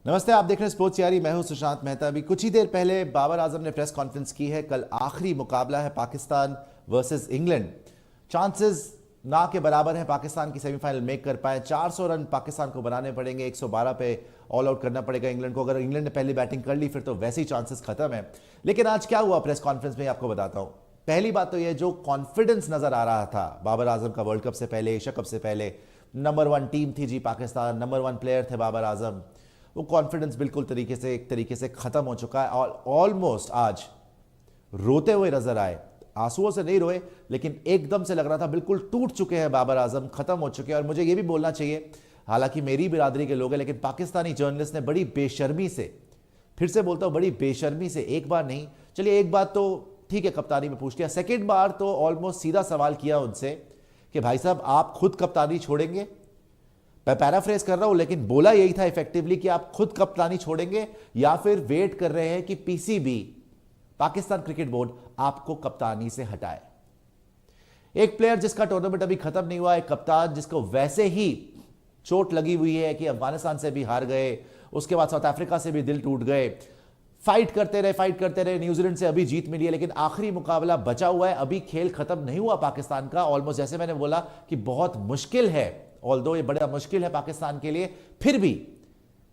नमस्ते, आप देख रहे हैं स्पोर्ट्स यारी। मैं हूं सुशांत मेहता। अभी कुछ ही देर पहले बाबर आजम ने प्रेस कॉन्फ्रेंस की है। कल आखिरी मुकाबला है पाकिस्तान वर्सेस इंग्लैंड। चांसेस ना के बराबर है पाकिस्तान की सेमीफाइनल मेक कर पाए। 400 रन पाकिस्तान को बनाने पड़ेंगे, 112 पे ऑल आउट करना पड़ेगा इंग्लैंड को। अगर इंग्लैंड ने पहली बैटिंग कर ली फिर तो वैसे ही चांसेस खत्म है। लेकिन आज क्या हुआ प्रेस कॉन्फ्रेंस में आपको बताता हूं। पहली बात तो यह, जो कॉन्फिडेंस नजर आ रहा था बाबर आजम का वर्ल्ड कप से पहले, एशिया कप से पहले, नंबर 1 टीम थी जी पाकिस्तान, नंबर 1 प्लेयर थे बाबर आजम, वो कॉन्फिडेंस बिल्कुल एक तरीके से खत्म हो चुका है। और ऑलमोस्ट आज रोते हुए नजर आए। आंसुओं से नहीं रोए, लेकिन एकदम से लग रहा था बिल्कुल टूट चुके हैं बाबर आजम, खत्म हो चुके हैं। और मुझे ये भी बोलना चाहिए, हालांकि मेरी बिरादरी के लोग हैं, लेकिन पाकिस्तानी जर्नलिस्ट ने बड़ी बेशर्मी से, फिर से बोलता हूं बड़ी बेशर्मी से, एक बार नहीं, चलिए एक बात तो ठीक है कप्तानी में पूछ लिया, सेकेंड बार तो ऑलमोस्ट सीधा सवाल किया उनसे कि भाई साहब आप खुद कप्तानी छोड़ेंगे। मैं पैराफ्रेज कर रहा हूं, लेकिन बोला यही था इफेक्टिवली कि आप खुद कप्तानी छोड़ेंगे या फिर वेट कर रहे हैं कि पीसीबी, पाकिस्तान क्रिकेट बोर्ड, आपको कप्तानी से हटाए। एक प्लेयर जिसका टूर्नामेंट अभी खत्म नहीं हुआ, एक कप्तान जिसको वैसे ही चोट लगी हुई है कि अफगानिस्तान से भी हार गए, उसके बाद साउथ अफ्रीका से भी दिल टूट गए, फाइट करते रहे, न्यूजीलैंड से अभी जीत मिली है, लेकिन आखिरी मुकाबला बचा हुआ है, अभी खेल खत्म नहीं हुआ पाकिस्तान का। ऑलमोस्ट जैसे मैंने बोला कि बहुत मुश्किल है, ऑल्दो ये बड़ा मुश्किल है पाकिस्तान के लिए, फिर भी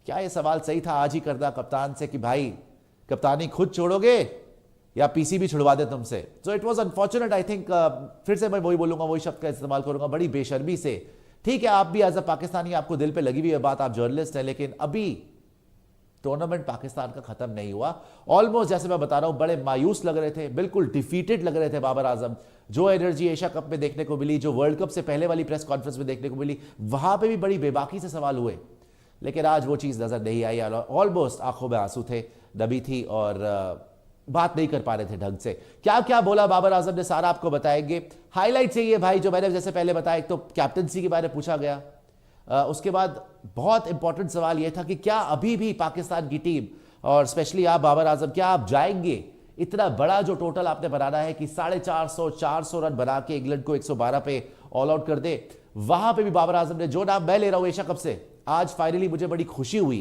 क्या ये सवाल सही था आज ही करना कप्तान से कि भाई कप्तानी खुद छोड़ोगे या पीसीबी छुड़वा दे तुमसे। So it was unfortunate, I think. फिर से मैं वही बोलूंगा, वही शब्द का इस्तेमाल करूंगा, बड़ी बेशर्मी से। ठीक है, आप भी एज अ पाकिस्तानी, आपको दिल पे लगी हुई है बात, आप जर्नलिस्ट हैं, लेकिन अभी टूर्नामेंट पाकिस्तान का खत्म नहीं हुआ। ऑलमोस्ट जैसे मैं बता रहा हूं, बड़े मायूस लग रहे थे, बिल्कुल डिफीटेड लग रहे थे बाबर आजम। जो एनर्जी एशिया कप में देखने को मिली, जो वर्ल्ड कप से पहले वाली प्रेस कॉन्फ्रेंस में देखने को मिली, वहां पे भी बड़ी बेबाकी से सवाल हुए, लेकिन आज वो चीज नजर नहीं आई। ऑलमोस्ट आंखों में आंसू थे, दबी थी और बात नहीं कर पा रहे थे ढंग से। क्या क्या बोला बाबर आजम ने, सारा आपको बताएंगे। हाईलाइट चाहिए भाई, जो मैंने जैसे पहले बताया, एक तो कैप्टनसी के बारे में पूछा गया, उसके बाद बहुत इंपॉर्टेंट सवाल यह था कि क्या अभी भी पाकिस्तान की टीम, और स्पेशली आप बाबर आजम, क्या आप जाएंगे इतना बड़ा जो टोटल आपने बनाना है कि 450 रन बना के इंग्लैंड को 112 पे ऑल आउट कर दे। वहां पे भी बाबर आजम ने, जो नाम मैं ले रहा हूं एशिया कप से, आज फाइनली मुझे बड़ी खुशी हुई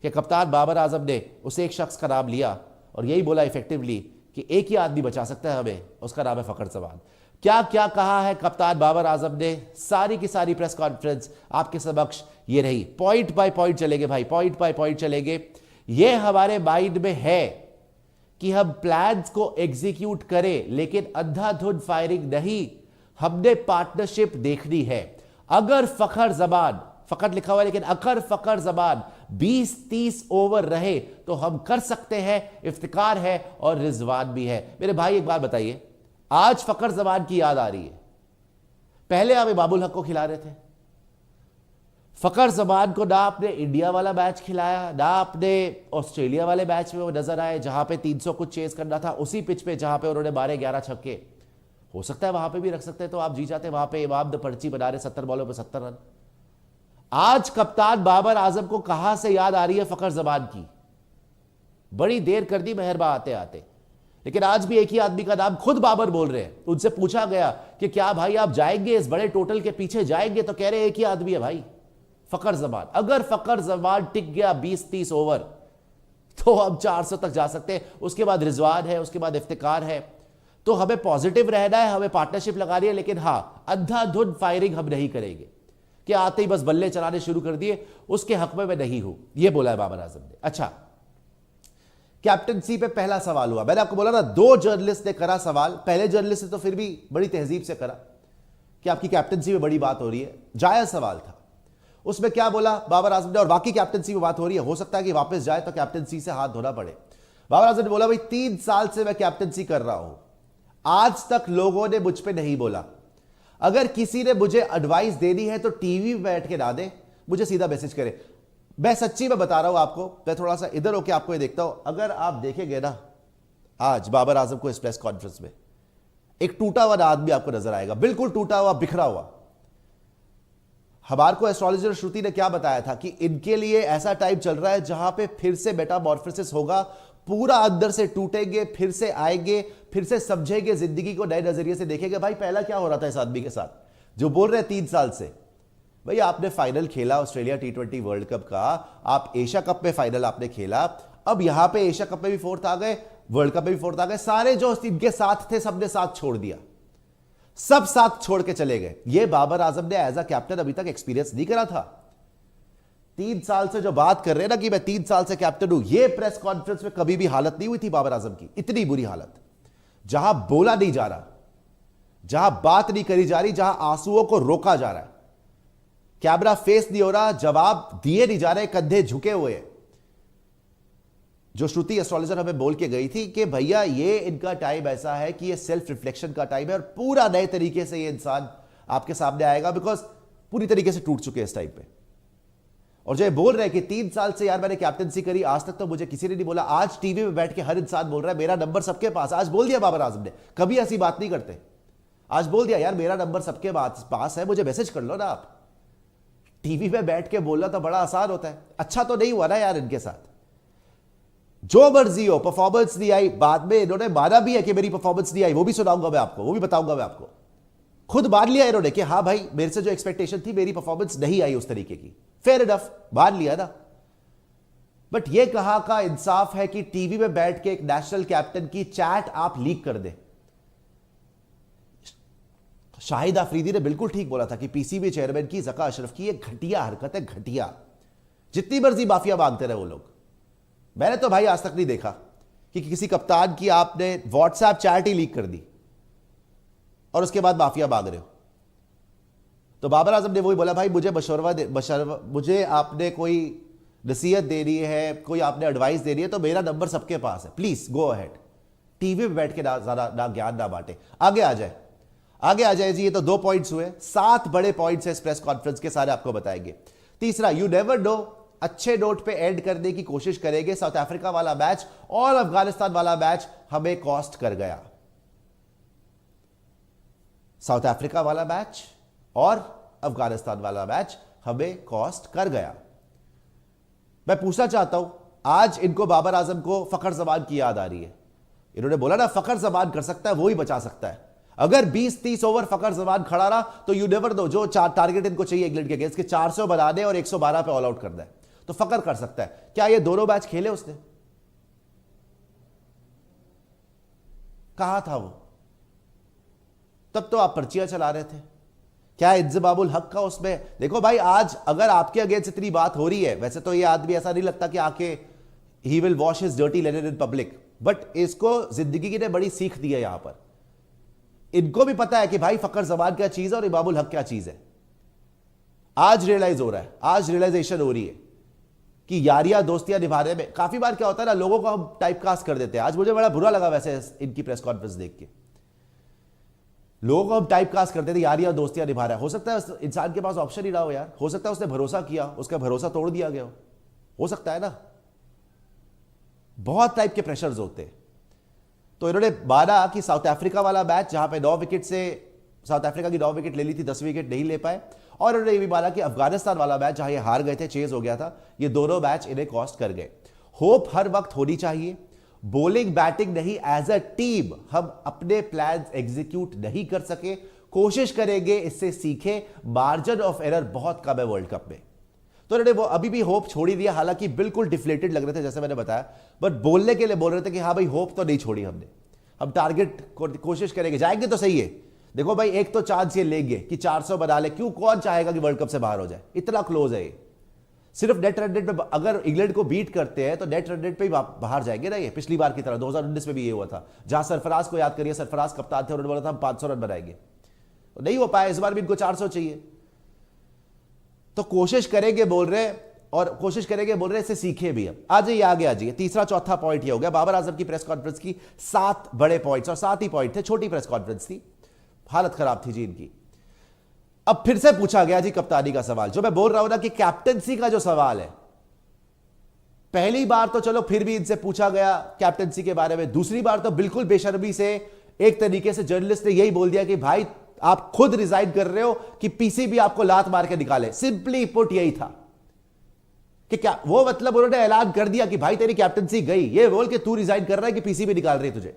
कि कप्तान बाबर आजम ने उस एक शख्स का नाम लिया और यही बोला इफेक्टिवली कि एक ही आदमी बचा सकता है हमें, उसका नाम है फखर जमान। क्या क्या कहा है कप्तान बाबर आजम ने, सारी की सारी प्रेस कॉन्फ्रेंस आपके समक्ष ये रही। पॉइंट बाय पॉइंट चलेंगे भाई, पॉइंट बाय पॉइंट चलेंगे। ये हमारे माइंड में है कि हम प्लान्स को एग्जीक्यूट करें, लेकिन अंधाधुंध फायरिंग नहीं, हमने पार्टनरशिप देखनी है। अगर फखर जमान, फखर लिखा हुआ है लेकिन अगर फखर जमान 20-30 ओवर रहे तो हम कर सकते हैं, इफ्तिकार है और रिजवान भी है। मेरे भाई एक बात बताइए, आज फखर जमान की याद आ रही है, पहले आप बाबुल हक को खिला रहे थे। फखर जमान को ना आपने इंडिया वाला मैच खिलाया, ना आपने ऑस्ट्रेलिया वाले मैच में वो नजर आए जहां पे 300 कुछ चेज करना था, उसी पिच पे जहां पे उन्होंने मारे 11 छक्के। हो सकता है वहां पे भी रख सकते तो आप जी जाते, वहां पे इमाम द पर्ची बना रहे 70 बॉलों पे 70 रन। आज कप्तान बाबर आजम को कहां से याद आ रही है फखर जमान की? बड़ी देर कर दी मेहरबा आते आते, लेकिन आज भी एक ही आदमी का नाम खुद बाबर बोल रहे हैं। उनसे पूछा गया कि क्या भाई आप जाएंगे इस बड़े टोटल के पीछे जाएंगे, तो कह रहे एक ही आदमी है भाई, फखर जमान। अगर फखर जमान टिक गया 20-30 ओवर तो हम 400 तक जा सकते हैं। उसके बाद रिजवान है, उसके बाद इफ्तिकार है। तो हमें पॉजिटिव रहना है, हमें पार्टनरशिप लगानी है, लेकिन हां, अंधाधुंध फायरिंग हम नहीं करेंगे कि आते ही बस बल्ले चलाने शुरू कर दिए, उसके हक में मैं नहीं हूं, यह बोला है बाबर आजम ने। अच्छा, कैप्टनसी पे पहला सवाल हुआ। मैंने आपको बोला ना, 2 जर्नलिस्ट ने करा सवाल। पहले जर्नलिस्ट ने तो फिर भी बड़ी तहजीब से करा कि आपकी कैप्टनसी में बड़ी बात हो रही है, जायज सवाल था। उसमें क्या बोला बाबर आजम ने, और वाकई कैप्टनसी में बात हो रही है, हो सकता है कि वापस जाए तो कैप्टनसी से हाथ धोना पड़े। बाबर आजम ने बोला भाई 3 साल से मैं कैप्टनसी कर रहा हूं, आज तक लोगों ने मुझ पर नहीं बोला। अगर किसी ने मुझे एडवाइस देनी है तो टीवी में बैठ के ना दे, मुझे सीधा मैसेज करे। मैं सच्ची में बता रहा हूं आपको, मैं थोड़ा सा इधर होकर आपको ये देखता हूं। अगर आप देखेंगे ना आज बाबर आजम को इस प्रेस कॉन्फ्रेंस में, एक टूटा हुआ आदमी आपको नजर आएगा, बिल्कुल टूटा हुआ, बिखरा हुआ। हमारे को एस्ट्रोलॉजर श्रुति ने क्या बताया था कि इनके लिए ऐसा टाइम चल रहा है जहां पे फिर से मेटामॉर्फोसिस होगा, पूरा अंदर से टूटेंगे, फिर से आएंगे, फिर से समझेंगे, जिंदगी को नए नजरिए से देखेंगे। भाई पहला क्या हो रहा था इस आदमी के साथ, जो बोल रहे हैं 3 साल से, भाई आपने फाइनल खेला ऑस्ट्रेलिया T20 वर्ल्ड कप का, आप एशिया कप में फाइनल आपने खेला, अब यहां पे एशिया कप में भी फोर्थ आ गए, वर्ल्ड कप में भी फोर्थ आ गए, सारे जो इनके साथ थे सबने साथ छोड़ दिया, सब साथ छोड़ के चले गए। ये बाबर आजम ने एज अ कैप्टन अभी तक एक्सपीरियंस नहीं करा था। 3 साल से जो बात कर रहे हैं ना कि मैं 3 साल से कैप्टन हूं, ये प्रेस कॉन्फ्रेंस में कभी भी हालत नहीं हुई थी बाबर आजम की, इतनी बुरी हालत, जहां बोला नहीं जा रहा, जहां बात नहीं करी जा रही, जहां आंसुओं को रोका जा रहा है, कैमरा फेस नहीं हो रहा, जवाब दिए नहीं जा रहे, कंधे झुके हुए हैं। जो श्रुति एस्ट्रोलॉजर हमें बोल के गई थी कि भैया ये इनका टाइम ऐसा है कि ये सेल्फ रिफ्लेक्शन का टाइम है और पूरा नए तरीके से ये इंसान आपके सामने आएगा, बिकॉज पूरी तरीके से टूट चुके हैं इस टाइम पे। और जो ये बोल रहे हैं कि 3 साल से यार मैंने कैप्टनसी करी, आज तक तो मुझे किसी ने नहीं बोला, आज टीवी में बैठ के हर इंसान बोल रहा है मेरा नंबर सबके पास। आज बोल दिया बाबर आजम ने, कभी ऐसी बात नहीं करते, आज बोल दिया यार मेरा नंबर सबके पास है, मुझे मैसेज कर लो ना। आप टीवी पे बैठ के बोलना तो बड़ा आसान होता है। अच्छा तो नहीं हुआ ना यार इनके साथ, जो मर्जी हो, परफॉर्मेंस नहीं आई, बाद में इन्होंने माना भी है कि मेरी परफॉर्मेंस नहीं आई, वो भी सुनाऊंगा मैं आपको, वो भी बताऊंगा मैं आपको। खुद मान लिया इन्होंने कि हाँ भाई मेरे से जो एक्सपेक्टेशन थी मेरी परफॉर्मेंस नहीं आई उस तरीके की, फेयर इनफ, मान लिया ना। बट ये कहा का इंसाफ है कि टीवी में बैठ के एक नेशनल कैप्टन की चैट आप लीक कर दे। शाहिद आफरीदी ने बिल्कुल ठीक बोला था कि पीसीबी चेयरमैन की ज़का अशरफ की एक घटिया हरकत है, घटिया। जितनी मर्जी माफिया मांगते रहे वो लोग, मैंने तो भाई आज तक नहीं देखा कि किसी कप्तान की आपने व्हाट्सएप चैट ही लीक कर दी और उसके बाद माफिया मांग रहे हो। तो बाबर आजम ने वही बोला, भाई मुझे मुझे आपने कोई नसीहत देनी है, कोई आपने एडवाइस देनी है तो मेरा नंबर सबके पास है, प्लीज गो अहेड। टीवी पे बैठ के ना ज्ञान ना बांटे, आगे आ जाए, आगे आ जाए जी। ये तो 2 पॉइंट्स हुए, 7 बड़े पॉइंट्स है इस प्रेस कॉन्फ्रेंस के, सारे आपको बताएंगे। तीसरा, यू नेवर नो, अच्छे नोट पे एंड करने की कोशिश करेंगे। साउथ अफ्रीका वाला मैच और अफगानिस्तान वाला मैच हमें कॉस्ट कर गया। साउथ अफ्रीका वाला मैच और अफगानिस्तान वाला मैच हमें कॉस्ट कर गया। मैं पूछना चाहता हूं, आज इनको बाबर आजम को फखर जमान की याद आ रही है। इन्होंने बोला ना फखर जमान कर सकता है, वो ही बचा सकता है। अगर 20-30 ओवर फखर जमान खड़ा रहा तो यू नेवर नो, जो टारगेट इनको चाहिए इंग्लैंड के अगेंस्ट के 400 बनाने और 112 पे ऑल आउट करना है, तो फकर कर सकता है। क्या ये दोनों मैच खेले उसने? कहां था वो? तब तो आप पर्चियां चला रहे थे। क्या इंजमामुल हक का उसमें? देखो भाई, आज अगर आपके अगेंस्ट इतनी बात हो रही है, वैसे तो ये आदमी ऐसा नहीं लगता कि आके he will wash his dirty linen in public, but इसको जिंदगी की ने बड़ी सीख दी है। यहां पर इनको भी पता है कि भाई फकर जमान क्या चीज है और इमामुल हक क्या चीज है। आज रियलाइज हो रहा है, आज रियलाइजेशन हो रही है कि यारियां दोस्तियां निभाने में काफी बार क्या होता है ना, लोगों को हम टाइपकास्ट कर देते हैं। आज मुझे बड़ा बुरा लगा वैसे इनकी प्रेस कॉन्फ्रेंस देख के, लोगों को हम टाइपकास्ट करते थे, यारियां दोस्तियां निभा रहा है। हो सकता है इंसान के पास ऑप्शन ही ना हो यार, हो सकता है उसने भरोसा किया, उसका भरोसा तोड़ दिया गया हो सकता है ना। बहुत टाइप के प्रेशर्स होते हैं। तो इन्होंने माना कि साउथ अफ्रीका वाला मैच जहां पे 9 विकेट से साउथ अफ्रीका की 9 विकेट ले ली थी, 10 विकेट नहीं ले पाए, और इन्होंने ये भी माना कि अफगानिस्तान वाला मैच जहां ये हार गए थे, चेज हो गया था, ये दोनों मैच इन्हें कॉस्ट कर गए। होप हर वक्त होनी चाहिए, बॉलिंग बैटिंग नहीं, एज अ टीम हम अपने प्लान एग्जीक्यूट नहीं कर सके, कोशिश करेंगे, इससे सीखे, मार्जिन ऑफ एरर बहुत कम है वर्ल्ड कप में। तो इन्होंने वो अभी भी होप छोड़ ही दिया, हालांकि बिल्कुल डिफ्लेटेड लग रहे थे जैसे मैंने बताया, बट बोलने के लिए बोल रहे थे कि हाँ भाई होप तो नहीं छोड़ी हमने, हम टारगेट कोशिश करेंगे, जाएंगे तो सही है। देखो भाई, एक तो चांस ये लेंगे कि 400 बना ले, क्यों, कौन चाहेगा कि वर्ल्ड कप से बाहर हो जाए, इतना क्लोज है ये। सिर्फ नेट रन रेट पे अगर इंग्लैंड को बीट करते हैं तो नेट रन रेट पे ही बाहर जाएंगे ना ये, पिछली बार की तरह 2019 में भी ये हुआ था, जहां सरफराज को याद करिए, सरफराज कप्तान थे, उन्होंने बोला था हम 500 रन बनाएंगे, तो नहीं हो पाया। इस बार भी इनको 400 चाहिए, तो कोशिश करेंगे बोल रहे, और कोशिश करेंगे बोल रहे, इससे सीखे भी। अब आ जाइए, आगे आ जाइए। तीसरा चौथा पॉइंट ये हो गया बाबर आजम की प्रेस कॉन्फ्रेंस की, 7 बड़े पॉइंट्स और 7 ही पॉइंट थे, छोटी प्रेस कॉन्फ्रेंस थी, हालत खराब थी जी इनकी। अब फिर से पूछा गया जी कप्तानी का सवाल, जो मैं बोल रहा हूं ना कि कैप्टनसी का जो सवाल है, पहली बार तो चलो फिर भी इनसे पूछा गया कैप्टनसी के बारे में, दूसरी बार तो बिल्कुल बेशर्मी से एक तरीके से जर्नलिस्ट ने यही बोल दिया कि भाई आप खुद रिजाइन कर रहे हो कि पीसीबी आपको लात मार के निकाले। सिंपली पुट यही था कि क्या वो, मतलब उन्होंने ऐलान कर दिया कि भाई तेरी कैप्टनसी गई, ये बोल के तू रिजाइन कर रहा है कि पीसीबी निकाल रही है तुझे,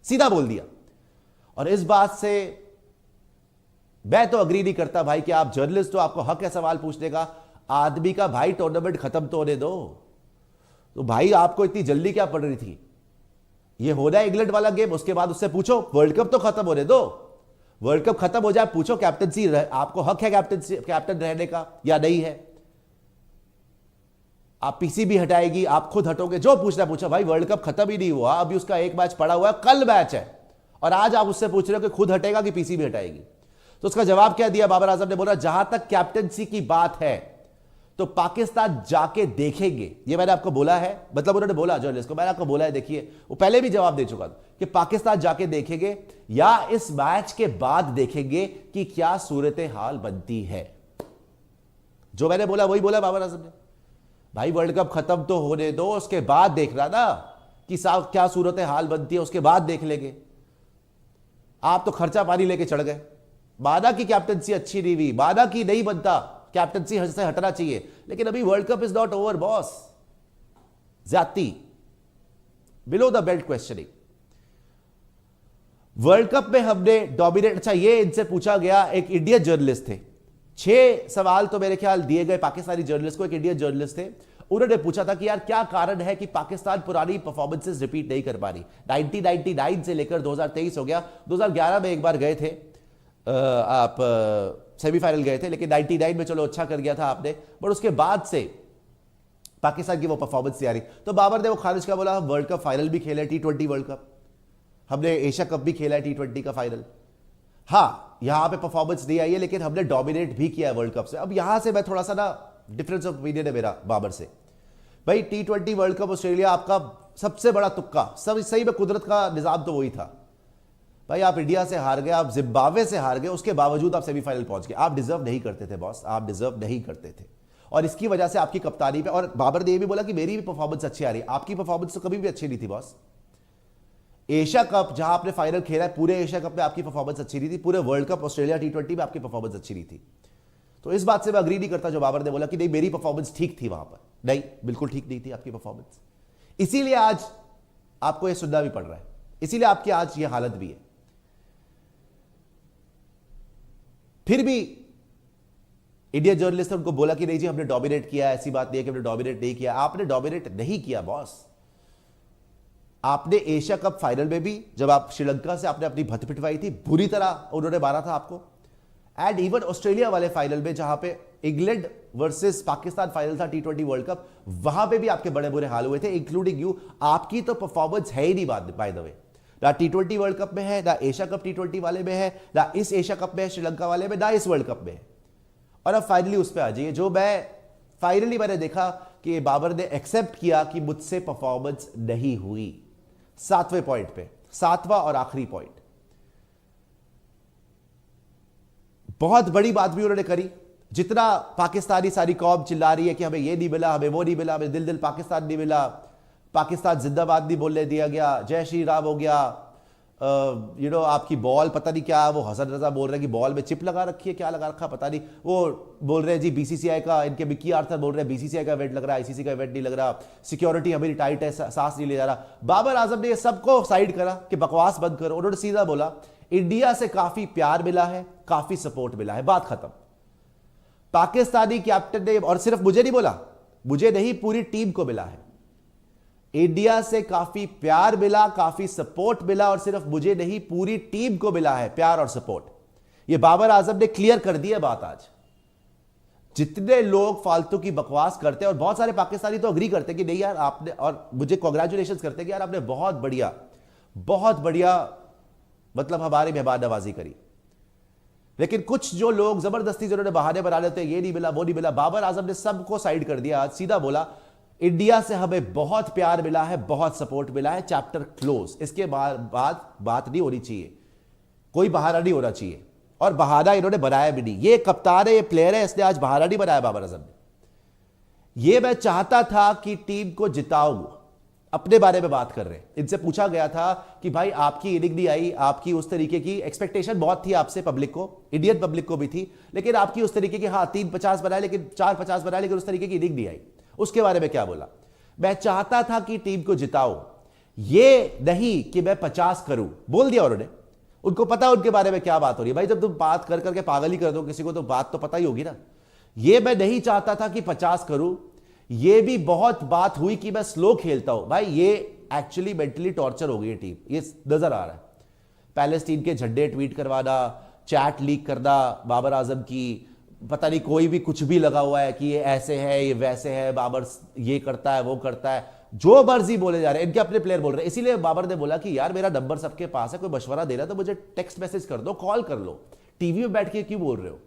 सीधा बोल दिया। और इस बात से मैं तो अग्री नहीं करता भाई कि आप जर्नलिस्ट हो, आपको हक है सवाल पूछने का। आदमी का भाई टूर्नामेंट खत्म तो होने दो। तो भाई आपको इतनी जल्दी क्या पड़ रही थी? ये हो रहा है इंग्लैंड वाला गेम, उसके बाद उससे पूछो वर्ल्ड कप तो खत्म होने दो। वर्ल्ड कप खत्म हो जाए, पूछो कैप्टनसी आपको हक है कैप्टन रहने का या नहीं है? आप पीसीबी हटाएगी, आप खुद हटोगे, जो पूछना पूछो भाई। वर्ल्ड कप खत्म ही नहीं हुआ, अभी उसका एक मैच पड़ा हुआ है, कल मैच है, और आज आप उससे पूछ रहे हो कि खुद हटेगा कि पीसीबी हटाएगी। तो उसका जवाब क्या दिया बाबर आजम ने? बोला जहां तक कैप्टनसी की बात है तो पाकिस्तान जाके देखेंगे। ये मैंने आपको बोला है, मतलब उन्होंने बोला जर्नलिस्ट को, मैंने आपको बोला है, देखिए वो पहले भी जवाब दे चुका था कि पाकिस्तान जाके देखेंगे या इस मैच के बाद देखेंगे कि क्या सूरत हाल बनती है। जो मैंने बोला वही बोला बाबर आजम ने। भाई वर्ल्ड कप खत्म तो होने दो, उसके बाद देखना ना कि क्या सूरत हाल बनती है, उसके बाद देख लेंगे। आप तो खर्चा पानी लेके चढ़ गए। माना कि कैप्टनसी अच्छी नहीं हुई, माना कि नहीं बनता, कैप्टनसी से हटना चाहिए, लेकिन अभी world cup is not over boss. ज्यादती, below the belt questioning. World cup में हमने डोमिनेट, अच्छा ये इनसे पूछा गया, एक इंडियन जर्नलिस्ट थे, 6 सवाल तो मेरे ख्याल दिए गए पाकिस्तानी जर्नलिस्ट को, एक इंडियन जर्नलिस्ट थे। उन्होंने पूछा था कि यार क्या कारण है कि पाकिस्तान पुरानी परफॉर्मेंसेस रिपीट नहीं कर पा रही। 1999 से लेकर 2023 हो गया, 2011 में एक बार गए थे आप, सेमीफाइनल गए थे, लेकिन 99 में चलो अच्छा कर गया था आपने, बट उसके बाद से पाकिस्तान की वो परफॉर्मेंस नहीं आ रही। तो बाबर ने वो खारिज का बोला, हम वर्ल्ड कप फाइनल भी खेले, T20 वर्ल्ड कप, हमने एशिया कप भी खेला है T20 का फाइनल। हाँ यहां पे परफॉर्मेंस नहीं आई है, लेकिन हमने डोमिनेट भी किया है वर्ल्ड कप से। अब यहां से मैं थोड़ा सा ना डिफरेंस ऑफ ओपिनियन है मेरा बाबर से। भाई T20 वर्ल्ड कप ऑस्ट्रेलिया आपका सबसे बड़ा तुक्का, सब सही में कुदरत का निजाम तो वही था। भाई आप इंडिया से हार गए, आप जिम्बाब्वे से हार गए, उसके बावजूद आप सेमीफाइनल पहुंच गए। आप डिजर्व नहीं करते थे बॉस, आप डिजर्व नहीं करते थे, और इसकी वजह से आपकी कप्तानी पे, और बाबर ने यह भी बोला कि मेरी भी परफॉर्मेंस अच्छी आ रही है, आपकी परफॉर्मेंस तो कभी भी अच्छी नहीं थी बॉस। एशिया कप जहां आपने फाइनल खेला है, पूरे एशिया कप में आपकी परफॉर्मेंस अच्छी नहीं थी, पूरे वर्ल्ड कप ऑस्ट्रेलिया T20 में आपकी परफॉर्मेंस अच्छी नहीं थी। तो इस बात से मैं अग्री नहीं करता जो बाबर ने बोला कि नहीं मेरी परफॉर्मेंस ठीक थी वहां पर। नहीं, बिल्कुल ठीक नहीं थी आपकी परफॉर्मेंस, इसीलिए आज आपको यह सुनना भी पड़ रहा है, इसीलिए आपकी आज यह हालत भी है। फिर भी इंडियन जर्नलिस्ट ने उनको बोला कि नहीं जी हमने डोमिनेट किया, ऐसी बात नहीं है कि हमने डोमिनेट नहीं किया। आपने डोमिनेट नहीं किया बॉस। आपने एशिया कप फाइनल में भी जब आप श्रीलंका से आपने अपनी भत पिटवाई थी, बुरी तरह उन्होंने मारा था आपको। एंड इवन ऑस्ट्रेलिया वाले फाइनल में जहां पे इंग्लैंड वर्सेस पाकिस्तान फाइनल था T20 वर्ल्ड कप, वहां पे भी आपके बड़े बुरे हाल हुए थे, इंक्लूडिंग यू। आपकी तो परफॉर्मेंस है ही नहीं बाय द वे, ना T20 वर्ल्ड कप में है, ना एशिया कप T20 वाले में है, ना इस एशिया कप में है श्रीलंका वाले में, ना इस वर्ल्ड कप में है। और अब फाइनली उस पर आ जाइए, जो मैंने देखा कि बाबर ने एक्सेप्ट किया कि मुझसे परफॉर्मेंस नहीं हुई। 7वें पॉइंट पे, 7वां और आखिरी पॉइंट, बहुत बड़ी बात भी उन्होंने करी। जितना पाकिस्तानी सारी कौम चिल्ला रही है कि हमें ये नहीं मिला, हमें वो नहीं मिला, हमें दिल पाकिस्तान नहीं मिला, पाकिस्तान जिंदाबाद नहीं बोलने दिया गया, जय श्री राम हो गया, आपकी बॉल पता नहीं क्या, वो हसन रजा बोल रहे हैं कि बॉल में चिप लगा रखी है, क्या लगा रखा पता नहीं, वो बोल रहे हैं जी बीसीसीआई का, इनके मिकी आर्थर बोल रहे हैं बीसीसीआई का इवेंट लग रहा है, आईसीसी का इवेंट नहीं लग रहा, सिक्योरिटी हमारी टाइट है, सांस नहीं ले जा रहा। बाबर आजम ने ये सबको साइड करा कि बकवास बंद करो। उन्होंने सीधा बोला इंडिया से काफी प्यार मिला है, काफी सपोर्ट मिला है, बात खत्म। पाकिस्तानी कैप्टन ने, और सिर्फ मुझे नहीं बोला, मुझे नहीं पूरी टीम को मिला है, इंडिया से काफी प्यार मिला, काफी सपोर्ट मिला, और सिर्फ मुझे नहीं पूरी टीम को मिला है प्यार और सपोर्ट। यह बाबर आजम ने क्लियर कर दी है बात आज। जितने लोग फालतू की बकवास करते हैं, और बहुत सारे पाकिस्तानी तो अग्री करते हैं कि नहीं यार आपने, और मुझे कांग्रेचुलेशंस करते हैं कि यार आपने बहुत बढ़िया मतलब हमारी मेहमान नवाजी करी। लेकिन कुछ जो लोग जबरदस्ती जिन्होंने बहाने बना लेते हैं, ये नहीं मिला वो नहीं मिला, बाबर आजम ने सबको साइड कर दिया आज। सीधा बोला इंडिया से हमें बहुत प्यार मिला है, बहुत सपोर्ट मिला है, चैप्टर क्लोज। इसके बाद बात नहीं होनी चाहिए, कोई बहाना नहीं होना चाहिए, और बहाना इन्होंने बनाया भी नहीं। ये कप्तान है, ये प्लेयर है, इसने आज बहाना नहीं बनाया बाबर आजम ने। ये मैं चाहता था कि टीम को जिताऊं, अपने बारे में बात कर रहे हैं। इनसे पूछा गया था कि भाई आपकी इनिंग नहीं आई, आपकी उस तरीके की एक्सपेक्टेशन बहुत थी आपसे, पब्लिक को, इंडियन पब्लिक को भी थी, लेकिन आपकी उस तरीके की, हाँ 350 बनाए लेकिन 450 बनाए, लेकिन उस तरीके की इनिंग नहीं आई। उसके बारे में क्या बोला? मैं चाहता था कि टीम को जिताओ, ये नहीं कि मैं 50 करूं, बोल दिया उन्होंने। उनको पता है उनके बारे में क्या बात हो रही है। भाई जब तुम बात कर करके पागल ही कर दो किसी को तो बात तो पता ही होगी ना। ये मैं नहीं चाहता था कि 50 करूं, ये भी बहुत बात हुई कि मैं स्लो खेलता हूं। भाई ये एक्चुअली मेंटली टॉर्चर हो गई है टीम, ये नजर आ रहा है। पैलेस्टीन के झंडे ट्वीट करवाना, चैट लीक करना बाबर आजम की, पता नहीं कोई भी कुछ भी लगा हुआ है कि ये ऐसे है ये वैसे है, बाबर ये करता है वो करता है, जो मर्जी बोले जा रहे हैं। इनके अपने प्लेयर बोल रहे हैं। इसीलिए बाबर ने बोला कि यार मेरा नंबर सबके पास है, कोई मशवरा दे रहा है तो मुझे टेक्स्ट मैसेज कर दो, कॉल कर लो, टीवी में बैठ के क्यों बोल रहे हो।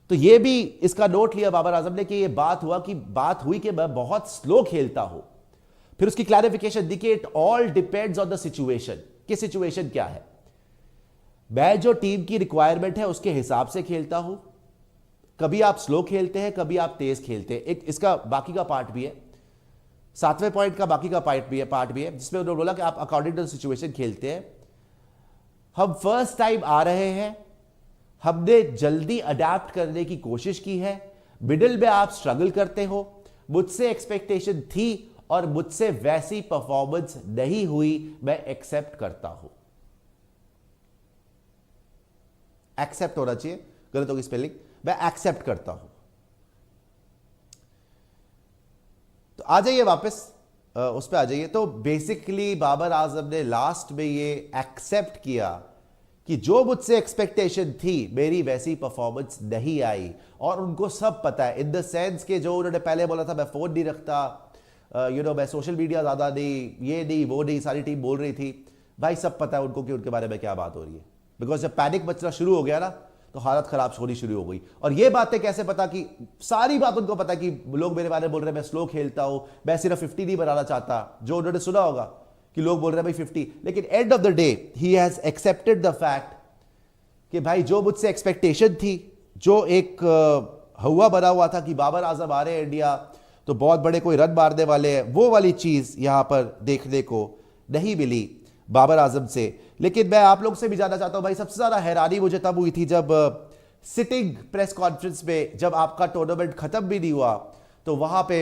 तो ये भी इसका नोट लिया बाबर आजम ने कि ये बात हुई कि मैं बहुत स्लो खेलता हूं। फिर उसकी क्लैरिफिकेशन दी कि it all depends on the situation, कि सिचुएशन क्या है। मैं जो टीम की रिक्वायरमेंट है उसके हिसाब से खेलता हूं। कभी आप स्लो खेलते हैं, कभी आप तेज खेलते हैं। एक इसका बाकी का पार्ट भी है, 7वें पॉइंट का बाकी का पार्ट भी है जिसमें उन्होंने बोला कि आप अकॉर्डिंग टू सिचुएशन खेलते हैं। हम फर्स्ट टाइम आ रहे हैं, हमने जल्दी अडेप्ट करने की कोशिश की है, मिडिल में आप स्ट्रगल करते हो, मुझसे एक्सपेक्टेशन थी और मुझसे वैसी परफॉर्मेंस नहीं हुई, मैं एक्सेप्ट करता हूं। एक्सेप्ट होना चाहिए, गलत होगी स्पेलिंग, मैं एक्सेप्ट करता हूं। तो आ जाइए वापस उस पर आ जाइए। तो बेसिकली बाबर आजम ने लास्ट में ये एक्सेप्ट किया कि जो मुझसे एक्सपेक्टेशन थी मेरी वैसी परफॉर्मेंस नहीं आई, और उनको सब पता है इन द सेंस के जो उन्होंने पहले बोला था मैं फोन नहीं रखता, मैं सोशल मीडिया ज्यादा नहीं, ये नहीं वो नहीं, सारी टीम बोल रही थी। भाई सब पता है उनको कि उनके बारे में क्या बात हो रही है, बिकॉज जब पैनिक मचना शुरू हो गया ना तो हालत खराब होनी शुरू हो गई। और ये बातें कैसे पता, कि सारी बात उनको पता कि लोग मेरे बारे में बोल रहे हैं मैं स्लो खेलता हूं, मैं सिर्फ 50 नहीं बनाना चाहता, जो उन्होंने सुना होगा कि लोग बोल रहे हैं भाई 50। लेकिन end of the day he has accepted the fact कि भाई जो मुझसे एक्सपेक्टेशन थी, जो एक हवा बना हुआ था कि बाबर आजम आ रहे हैं इंडिया तो बहुत बड़े कोई रन मारने वाले हैं, वो वाली चीज यहां पर देखने को नहीं मिली बाबर आजम से। लेकिन मैं आप लोग से भी जानना चाहता हूं भाई, सबसे ज्यादा हैरानी मुझे तब हुई थी जब सिटिंग प्रेस कॉन्फ्रेंस में, जब आपका टूर्नामेंट खत्म भी नहीं हुआ तो वहां पे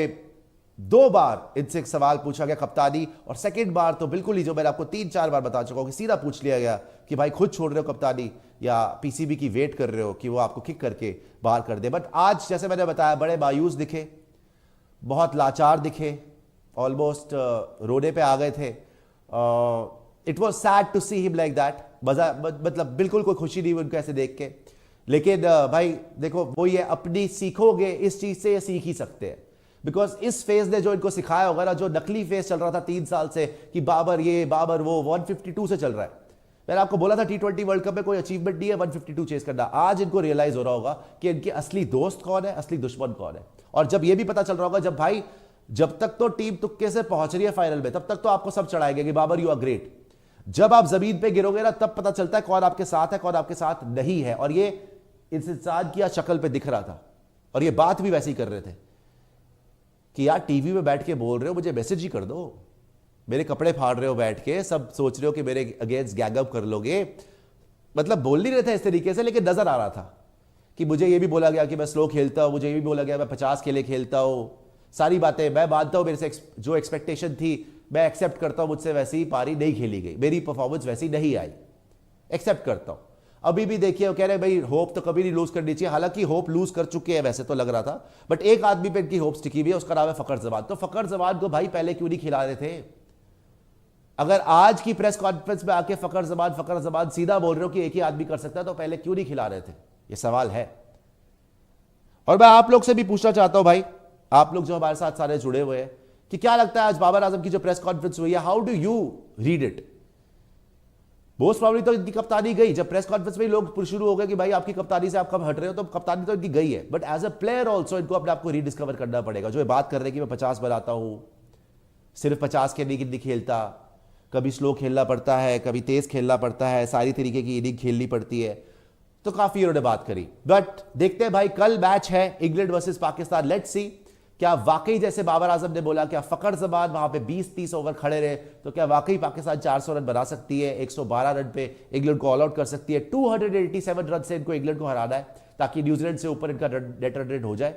2 बार इनसे एक सवाल पूछा गया कप्तानी, और सेकंड बार तो बिल्कुल ही, जो मैंने आपको 3-4 बार बता चुका हूं, कि सीधा पूछ लिया गया कि भाई खुद छोड़ रहे हो कप्तानी या पीसीबी की वेट कर रहे हो कि वो आपको किक करके बाहर कर दे। बट आज जैसे मैंने बताया बड़े मायूस दिखे, बहुत लाचार दिखे, ऑलमोस्ट रोने पे आ गए थे। It was sad to see him like that. मतलब बिल्कुल कोई खुशी नहीं हुई उनको ऐसे देख के। लेकिन भाई देखो वो ये अपनी सीखोगे इस चीज से, ये सीख ही सकते हैं, बिकॉज इस फेज ने जो इनको सिखाया होगा ना, जो नकली फेज चल रहा था 3 साल से कि बाबर ये बाबर वो, 152 से चल रहा है। मैंने आपको बोला था T20 वर्ल्ड कप में कोई अचीवमेंट नहीं है 152 चेस करना। आज इनको रियलाइज हो रहा होगा कि इनके असली दोस्त कौन है, असली दुश्मन कौन है। और जब ये भी पता चल रहा होगा, जब भाई जब तक तो टीम तुक्के से पहुंच रही है फाइनल में, तब तक तो आपको सब चढ़ाएंगे कि बाबर यू आर ग्रेट। जब आप जमीन पे गिरोगे ना, तब पता चलता है कौन आपके साथ है कौन आपके साथ नहीं है। और ये इस इंसान की शक्ल पे दिख रहा था, और ये बात भी वैसे ही कर रहे थे कि यार टीवी में बैठ के बोल रहे हो, मुझे मैसेज ही कर दो, मेरे कपड़े फाड़ रहे हो बैठ के, सब सोच रहे हो कि मेरे अगेंस्ट गैग अप कर लोगे। मतलब बोल नहीं रहे थे इस तरीके से, लेकिन नजर आ रहा था कि मुझे ये भी बोला गया कि मैं स्लो खेलता हूं, मुझे ये भी बोला गया मैं 50 के लिए खेलता हूं। सारी बातें मैं मानता हूं, मेरे से जो एक्सपेक्टेशन थी मैं एक्सेप्ट करता हूं, मुझसे वैसी पारी नहीं खेली गई, मेरी परफॉर्मेंस वैसी नहीं आई, एक्सेप्ट करता हूं। अभी भी देखिए वो कह रहे हैं भाई होप तो कभी नहीं लूज करनी चाहिए, हालांकि होप लूज कर चुके हैं वैसे तो लग रहा था, बट एक आदमी पे इनकी होप्स टिकी हुई है, उसका नाम है फखर जमान। तो फखर जमान को भाई पहले क्यों नहीं खिला रहे थे? अगर आज की प्रेस कॉन्फ्रेंस में आके फखर जमान सीधा बोल रहे हो कि एक ही आदमी कर सकता है, तो पहले क्यों नहीं खिला रहे थे? ये सवाल है। और मैं आप लोग से भी पूछना चाहता हूं भाई, आप लोग जो हमारे साथ सारे जुड़े हुए हैं, कि क्या लगता है आज बाबर आजम की जो प्रेस कॉन्फ्रेंस हुई है, how do you read it? Most probably तो इनकी कप्तानी गई। जब प्रेस कॉन्फ्रेंस में लोग शुरू हो गए कि भाई आपकी कप्तानी से आप कब हट रहे हो, तो कप्तानी तो इनकी गई है, but as a player also इनको अपने आपको रीडिस्कवर करना पड़ेगा। जो ये बात कर रहे हैं कि मैं 50 बनाता हूं, सिर्फ 50 के नहीं खेलता, कभी स्लो खेलना पड़ता है, कभी तेज खेलना पड़ता है, सारी तरीके की इनिंग खेलनी पड़ती है, तो काफी उन्होंने बात करी। बट देखते हैं भाई, कल मैच है England versus Pakistan, let's see क्या वाकई जैसे बाबर आजम ने बोला, क्या फखर जमान वहां पे 20-30 ओवर खड़े रहे तो क्या वाकई पाकिस्तान 400 रन बना सकती है, 112 रन पे इंग्लैंड को ऑल आउट कर सकती है। 287 रन से इनको इंग्लैंड को हराना है ताकि न्यूजीलैंड से ऊपर इनका नेट रन रेट हो जाए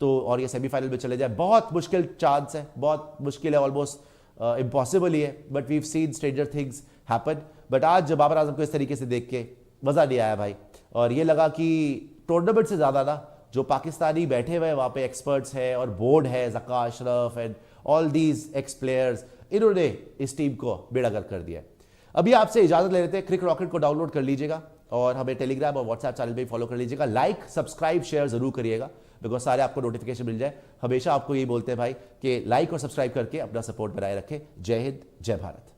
तो, और ये सेमीफाइनल में चले जाए। बहुत मुश्किल चांस है, बहुत मुश्किल है, ऑलमोस्ट इम्पॉसिबल ही है, but we have seen stranger things happen. But आज बाबर आजम को इस तरीके से देख के मज़ा नहीं आया भाई, और ये लगा कि टूर्नामेंट से ज़्यादा ना जो पाकिस्तानी बैठे हुए वहाँ पे एक्सपर्ट्स हैं और बोर्ड है, Zaka Ashraf and all these x players, इन्होंने इस टीम को बेड़ागर्क कर दिया है। अभी आपसे इजाज़त ले लेते हैं। क्रिक रॉकेट को डाउनलोड कर लीजिएगा और हमें टेलीग्राम और व्हाट्सएप चैनल पे फॉलो कर लीजिएगा। लाइक सब्सक्राइब शेयर जरूर करिएगा, बिकॉज सारे आपको नोटिफिकेशन मिल जाए। हमेशा आपको यही बोलते हैं भाई कि लाइक और सब्सक्राइब करके अपना सपोर्ट बनाए रखें। जय हिंद, जय भारत।